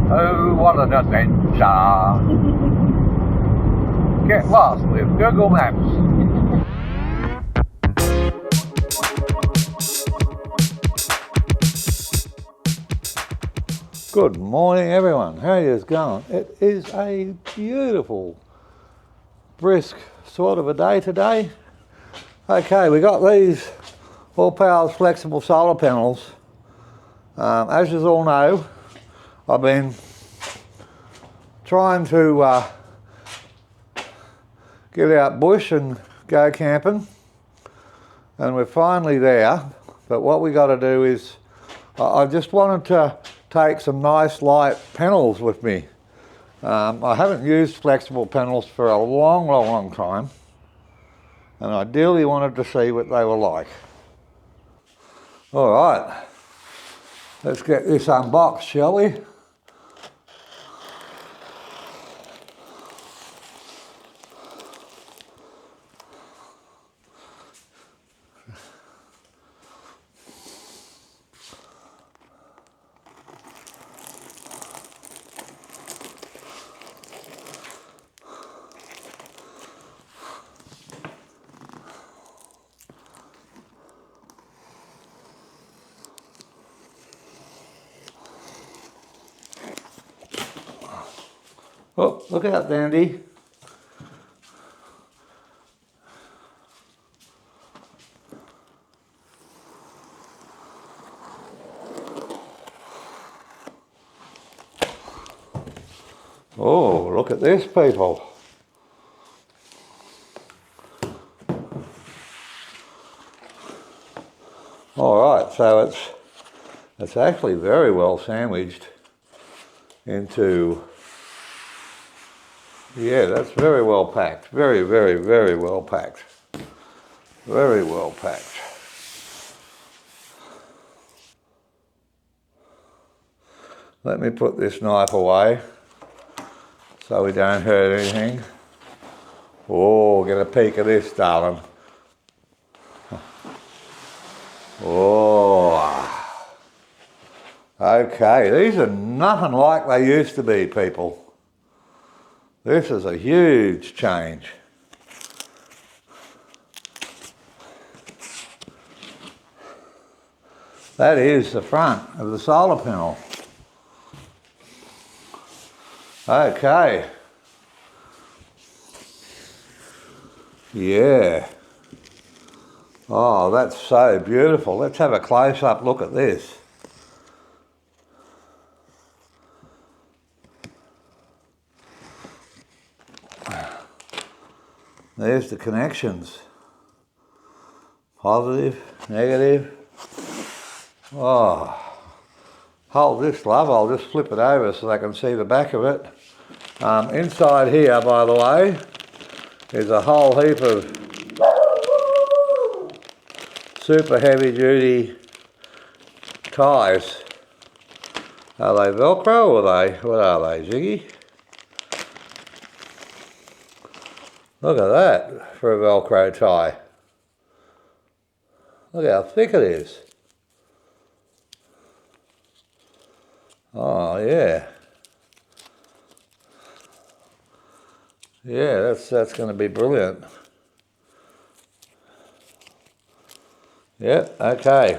Oh, what an adventure! Get lost with Google Maps. Good morning, everyone. How are you going? It is a beautiful, brisk sort of a day today. Okay, we got these Allpowers flexible solar panels. As you all know, I've been trying to get out bush and go camping, and we're finally there. But what we got to do is, I just wanted to take some nice light panels with me. I haven't used flexible panels for a long time, and I ideally wanted to see what they were like. All right, let's get this unboxed, shall we? Oh, look out, Dandy. Oh, look at this, people. All right, so it's actually very well sandwiched into, yeah, that's very well packed. Very well packed. Very well packed. Let me put this knife away so we don't hurt anything. Oh, get a peek of this, darling. Oh. Okay, these are nothing like they used to be, people. This is a huge change. That is the front of the solar panel. Okay. Yeah. Oh, that's so beautiful. Let's have a close-up look at this. There's the connections. Positive, negative. Oh. Hold this, love. I'll just flip it over so they can see the back of it. Inside here, by the way, is a whole heap of super heavy duty ties. Are they Velcro or what are they, Ziggy? Look at that for a Velcro tie. Look how thick it is. Oh yeah. Yeah, that's going to be brilliant. Yep, okay.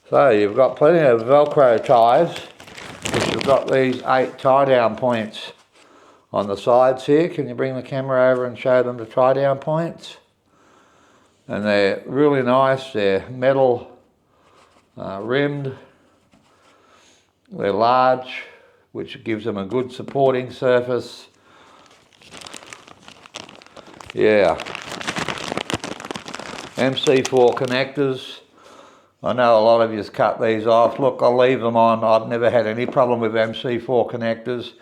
So you've got plenty of Velcro ties. You've got these 8 tie-down points on the sides here. Can you bring the camera over and show them the tie-down points? And they're really nice. They're metal rimmed. They're large, which gives them a good supporting surface. Yeah. MC4 connectors. I know a lot of you's cut these off. Look, I'll leave them on. I've never had any problem with MC4 connectors.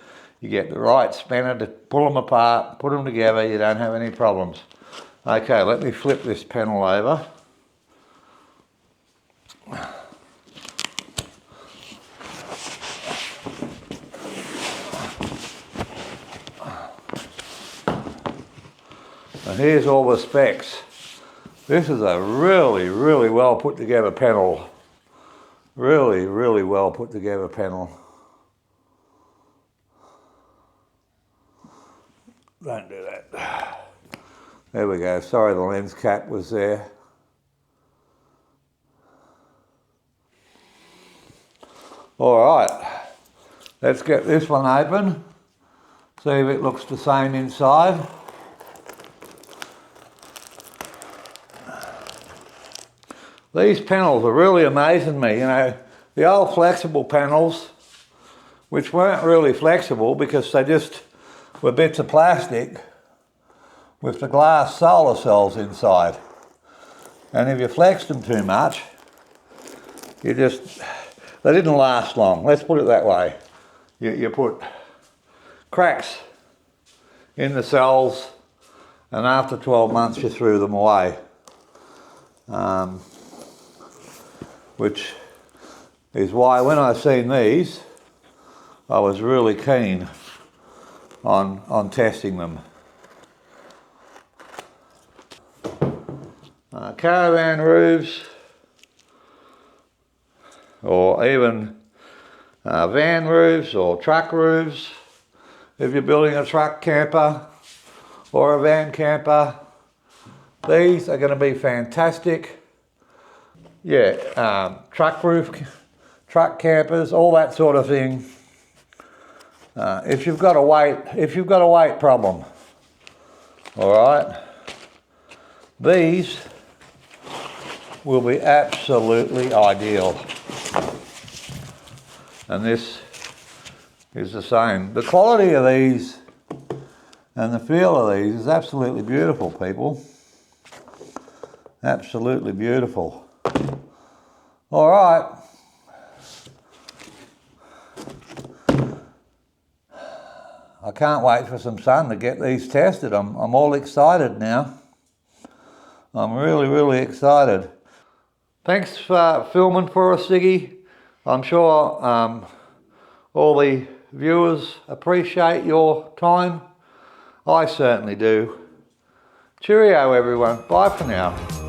You get the right spanner to pull them apart, put them together, you don't have any problems. Okay, let me flip this panel over. And here's all the specs. This is a really well put together panel. Really well put together panel. Don't do that. There we go. Sorry the lens cap was there. All right, let's get this one open. See if it looks the same inside. These panels are really amazing me. You know, the old flexible panels, which weren't really flexible because they just were bits of plastic with the glass solar cells inside. And if you flexed them too much, they didn't last long. Let's put it that way. You put cracks in the cells, and after 12 months you threw them away. Which is why when I seen these, I was really keen on testing them. Caravan roofs, or even van roofs or truck roofs, if you're building a truck camper or a van camper, these are going to be fantastic. Yeah, truck campers, all that sort of thing. If you've got a weight problem, all right, these will be absolutely ideal. And this is the same. The quality of these and the feel of these is absolutely beautiful, people. Absolutely beautiful. All right. I can't wait for some sun to get these tested. I'm all excited now. I'm really, really excited. Thanks for filming for us, Ziggy. I'm sure all the viewers appreciate your time. I certainly do. Cheerio, everyone. Bye for now.